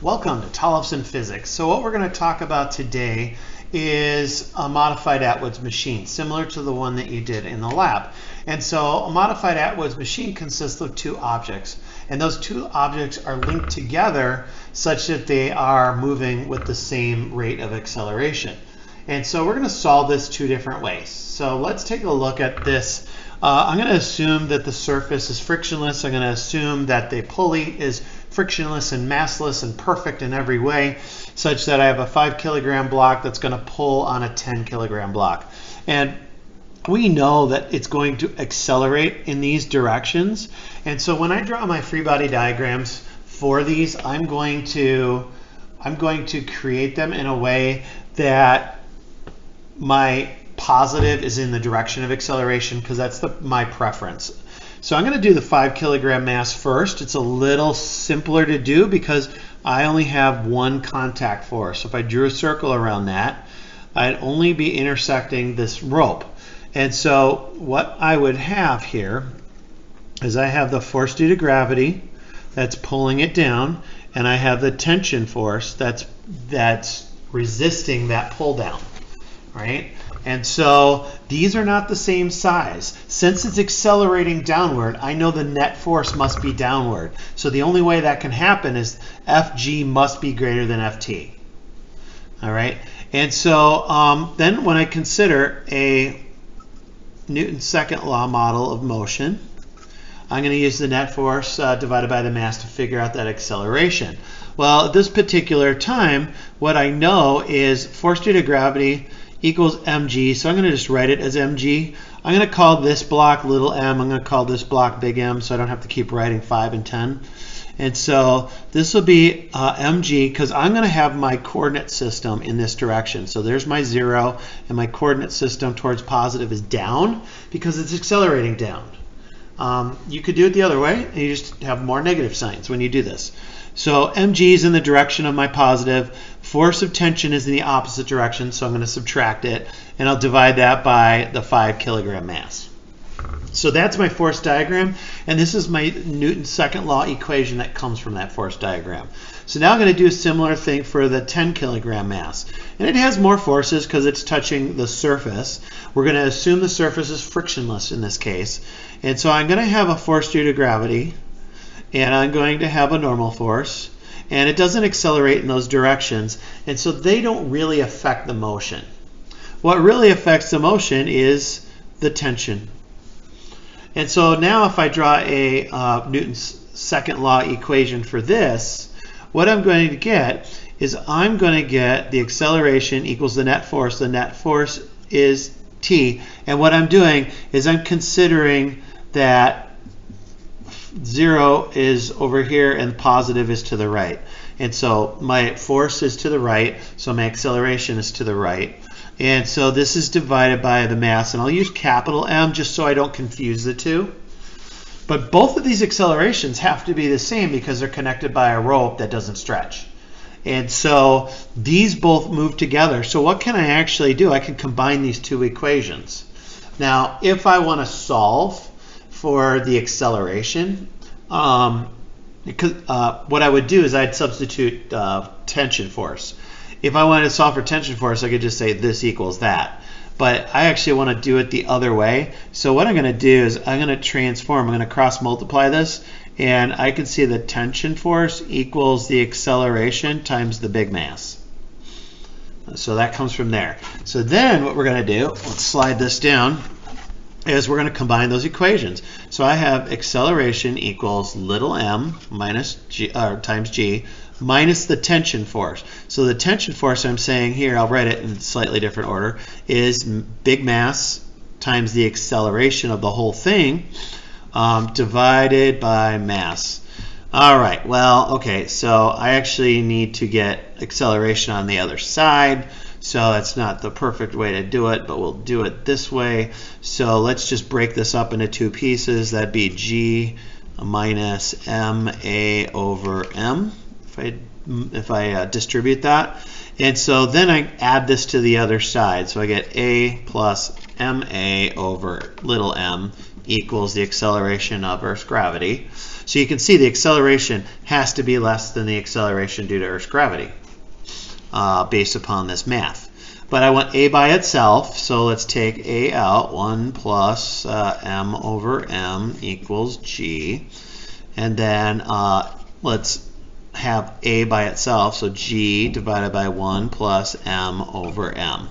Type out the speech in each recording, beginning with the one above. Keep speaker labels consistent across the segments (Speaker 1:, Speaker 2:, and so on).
Speaker 1: Welcome to Tollefson Physics. So what we're going to talk about today is a modified Atwood's machine, similar to the one that you did in the lab. And so a modified Atwood's machine consists of two objects, and those two objects are linked together such that they are moving with the same rate of acceleration. And so we're going to solve this two different ways. So let's take a look at this. I'm going to assume that the surface is frictionless. I'm going to assume that the pulley is frictionless and massless and perfect in every way, such that I have a 5 kilogram block that's going to pull on a 10 kilogram block. And we know that it's going to accelerate in these directions. And so when I draw my free body diagrams for these, I'm going to create them in a way that my positive is in the direction of acceleration, because that's my preference. So I'm going to do the 5 kilogram mass first. It's a little simpler to do because I only have one contact force. So if I drew a circle around that, I'd only be intersecting this rope. And so what I would have here is I have the force due to gravity that's pulling it down, and I have the tension force that's resisting that pull down, right? And so these are not the same size. Since it's accelerating downward, I know the net force must be downward. So the only way that can happen is Fg must be greater than Ft. All right. And so then when I consider a Newton's second law model of motion, I'm going to use the net force divided by the mass to figure out that acceleration. Well, at this particular time, what I know is force due to gravity equals mg, so I'm going to just write it as mg. I'm going to call this block little m. I'm going to call this block big M, so I don't have to keep writing 5 and 10. And so this will be mg, because I'm going to have my coordinate system in this direction. So there's my 0, and my coordinate system towards positive is down because it's accelerating down. You could do it the other way, and you just have more negative signs when you do this. So mg is in the direction of my positive. Force of tension is in the opposite direction, so I'm going to subtract it, and I'll divide that by the 5 kilogram mass. So that's my force diagram, and this is my Newton's second law equation that comes from that force diagram. So now I'm going to do a similar thing for the 10 kilogram mass. And it has more forces because it's touching the surface. We're going to assume the surface is frictionless in this case. And so I'm going to have a force due to gravity, and I'm going to have a normal force, and it doesn't accelerate in those directions, and so they don't really affect the motion. What really affects the motion is the tension. And so now if I draw a Newton's second law equation for this, what I'm going to get is I'm going to get the acceleration equals the net force. The net force is t, and what I'm doing is I'm considering that 0 is over here and positive is to the right. And so my force is to the right, so my acceleration is to the right. And so this is divided by the mass, and I'll use capital M just so I don't confuse the two. But both of these accelerations have to be the same because they're connected by a rope that doesn't stretch. And so these both move together. So what can I actually do? I can combine these two equations. Now, if I want to solve for the acceleration, what I would do is I'd substitute tension force. If I wanted to solve for tension force, I could just say this equals that. But I actually want to do it the other way. So what I'm going to do is I'm going to transform. I'm going to cross multiply this, and I can see the tension force equals the acceleration times the big mass. So that comes from there. So then what we're going to do, let's slide this down, is we're going to combine those equations. So I have acceleration equals little m minus g, times g minus the tension force. So the tension force I'm saying here, I'll write it in a slightly different order, is big mass times the acceleration of the whole thing divided by mass. All right, well, okay, so I actually need to get acceleration on the other side. So that's not the perfect way to do it, but we'll do it this way. So let's just break this up into two pieces. That'd be g minus ma over m if I distribute that. And so then I add this to the other side. So I get a plus ma over little m equals the acceleration of Earth's gravity. So you can see the acceleration has to be less than the acceleration due to Earth's gravity based upon this math. But I want a by itself, so let's take a out. 1 plus m over m equals g. And then let's have a by itself, so g divided by 1 plus m over m.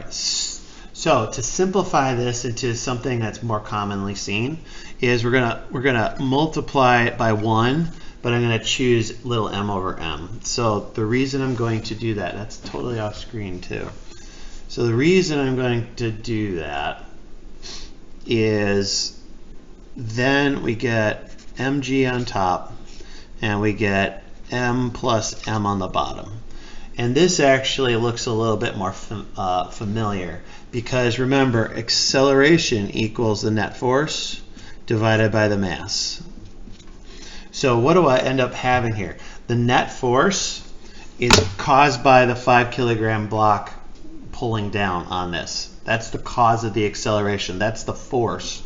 Speaker 1: So to simplify this into something that's more commonly seen is we're gonna multiply it by 1, but I'm going to choose little m over m. So the reason I'm going to do that, that's totally off screen too. So the reason I'm going to do that is then we get mg on top and we get m plus m on the bottom. And this actually looks a little bit more familiar because remember, acceleration equals the net force divided by the mass. So what do I end up having here? The net force is caused by the 5 kilogram block pulling down on this. That's the cause of the acceleration. That's the force.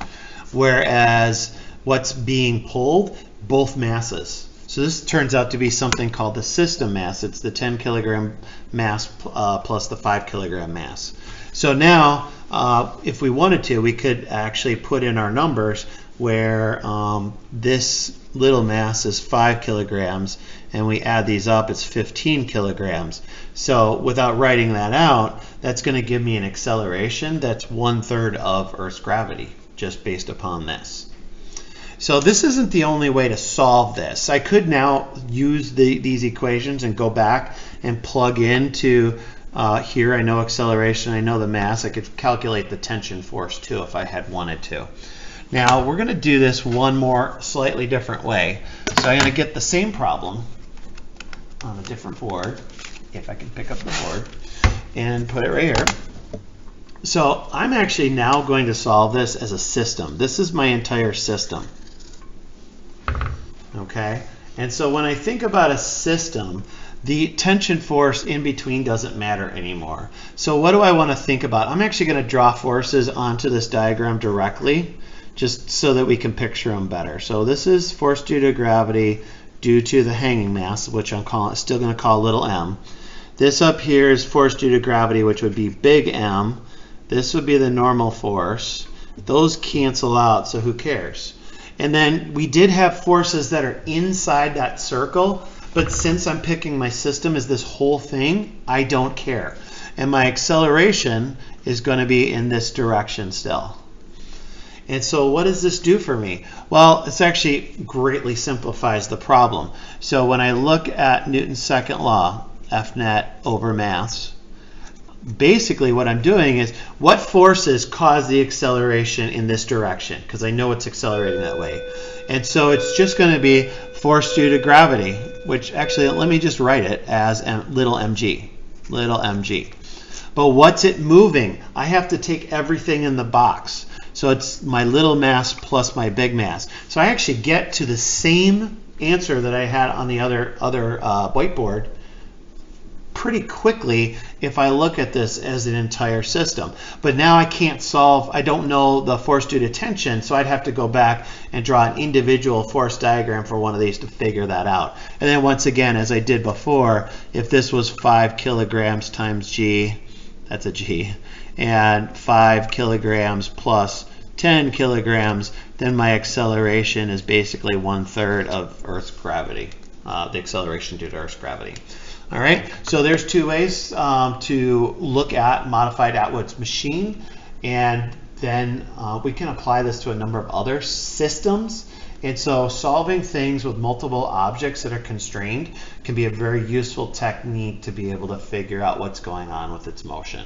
Speaker 1: Whereas what's being pulled, both masses. So this turns out to be something called the system mass. It's the 10 kilogram mass plus the 5 kilogram mass. So now, if we wanted to, we could actually put in our numbers where this little mass is 5 kilograms, and we add these up, it's 15 kilograms. So without writing that out, that's going to give me an acceleration that's 1/3 of Earth's gravity, just based upon this. So this isn't the only way to solve this. I could now use these equations and go back and plug into here. I know acceleration, I know the mass. I could calculate the tension force too if I had wanted to. Now we're going to do this one more slightly different way. So I'm going to get the same problem on a different board, if I can pick up the board, and put it right here. So I'm actually now going to solve this as a system. This is my entire system. Okay, and so when I think about a system, the tension force in between doesn't matter anymore. So what do I want to think about? I'm actually going to draw forces onto this diagram directly, just so that we can picture them better. So this is force due to gravity due to the hanging mass, which I'm still going to call little m. This up here is force due to gravity, which would be big M. This would be the normal force. Those cancel out, so who cares? And then we did have forces that are inside that circle, but since I'm picking my system as this whole thing, I don't care. And my acceleration is going to be in this direction still. And so what does this do for me? Well, this actually greatly simplifies the problem. So when I look at Newton's second law, F net over mass, basically what I'm doing is what forces cause the acceleration in this direction, because I know it's accelerating that way. And so it's just going to be force due to gravity, which actually, let me just write it as little mg, little mg. But what's it moving? I have to take everything in the box. So it's my little mass plus my big mass. So I actually get to the same answer that I had on the other whiteboard pretty quickly if I look at this as an entire system. But now I can't solve, I don't know the force due to tension, so I'd have to go back and draw an individual force diagram for one of these to figure that out. And then once again, as I did before, if this was 5 kilograms times g, that's a g, and 5 kilograms plus 10 kilograms, then my acceleration is basically 1/3 of Earth's gravity, the acceleration due to Earth's gravity. All right, so there's two ways to look at modified Atwood's machine, and then we can apply this to a number of other systems. And so solving things with multiple objects that are constrained can be a very useful technique to be able to figure out what's going on with its motion.